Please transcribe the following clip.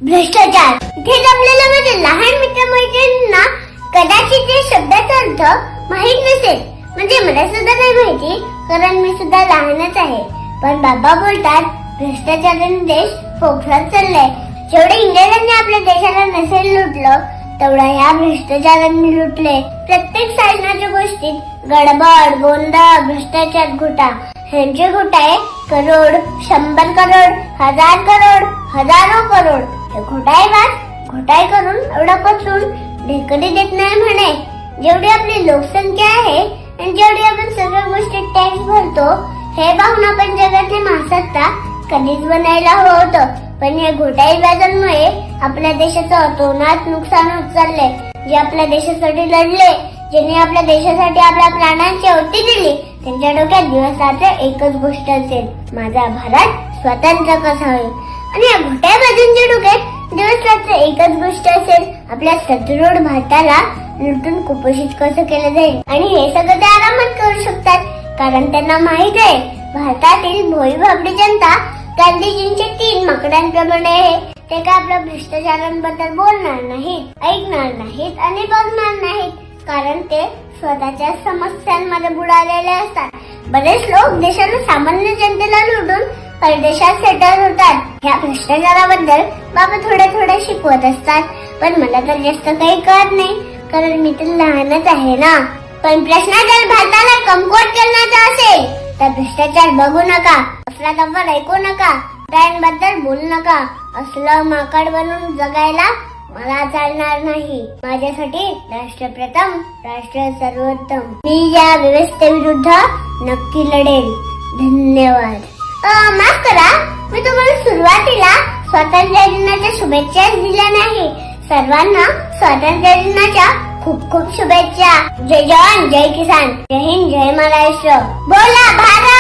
भ्रष्टाचार. इथे जमलेल्या माझ्या लहान मित्रमैत्रिणींना कदाचित या शब्दाचा अर्थ माहित नसेल. म्हणजे मला सुद्धा नाही माहिती, कारण मी सुद्धा लहानच आहे. पण बाबा बोलतात भ्रष्टाचाराने देश पोखरात चाललाय. जेवढे इंग्रजांनी आपल्या देशाला नसेल लुटलं तेवढा ह्या भ्रष्टाचारांनी लुटले. प्रत्येक शासनाच्या गोष्टीत गडबड, गोंधळ, भ्रष्टाचार, घोटाळा. ह्यांचे घोटाळे करोड, 100 करोड, 1000 करोड, हजारो करोड. हे घोटाळे करून एवढा पचून ढेकडी देत नाही म्हणे. जेवढी आपली लोकसंख्या आहे आणि जेवढी आपण सगळ्या गोष्टी टॅक्स भरतो, हे पाहून आपण जगातले महासत्ता कधीच बनायला हवं होतं. पण या घोटाळेबाजांमुळे आपल्या देशाचं अतोनात नुकसान होत चाललंय. जे आपल्या देशासाठी लढले, ज्यांनी आपल्या देशासाठी आपल्या प्राणांची आहुती दिली, त्यांच्या डोक्यात दिवस रात्र एकच गोष्ट असेल, माझा भारत स्वतंत्र कसा होईल. आणि या घोटाळेबाजांच्या डोक्यात दिवस रात्र एकच गोष्ट असेल, आपल्या सदृढ भारताला लुटून कुपोषित कसं केलं जाईल. आणि हे सगळं ते आरामात करू शकतात, कारण त्यांना माहित आहे भारतातील भोळी भाबडी जनता गांधीजींच्या 3 माकडांप्रमाणे आहे. ते काय आपल्या भ्रष्टाचारांबद्दल बोलणार नाहीत, ऐकणार नाहीत आणि बघणार नाहीत, कारण ते स्वतःच्या समस्यांमध्ये बुडालेले असतात. बरेच लोक देशाला सामान्य जनतेला लुटून परदेशात सेटल होतात. ह्या भ्रष्टाचाराबद्दल बाबा थोडे शिकवत असतात, पण मला तर जास्त काही कळत नाही, कारण मी तर लहानच आहे ना. पण प्रश्न जर भारताला कमकुवत करण्याचा असेल तर भ्रष्टाचार बघू नका, असला तब्बर ऐकू नका, प्राण्यांबद्दल बोलू नका. असलं माकड बनून जगायला मला चालणार नाही. माझ्यासाठी राष्ट्र प्रथम, राष्ट्र सर्वोत्तम. मी या व्यवस्थेविरुद्ध नक्की लढेल. धन्यवाद. माफ करा, मी तुम्हाला सुरुवातीला स्वातंत्र्य दिनाच्या शुभेच्छा दिल्या नाही. सर्वांना स्वातंत्र्य दिनाच्या खूप खूप शुभेच्छा. जय जवान, जय किसान, जय हिंद, जय महाराष्ट्र. बोला भारत.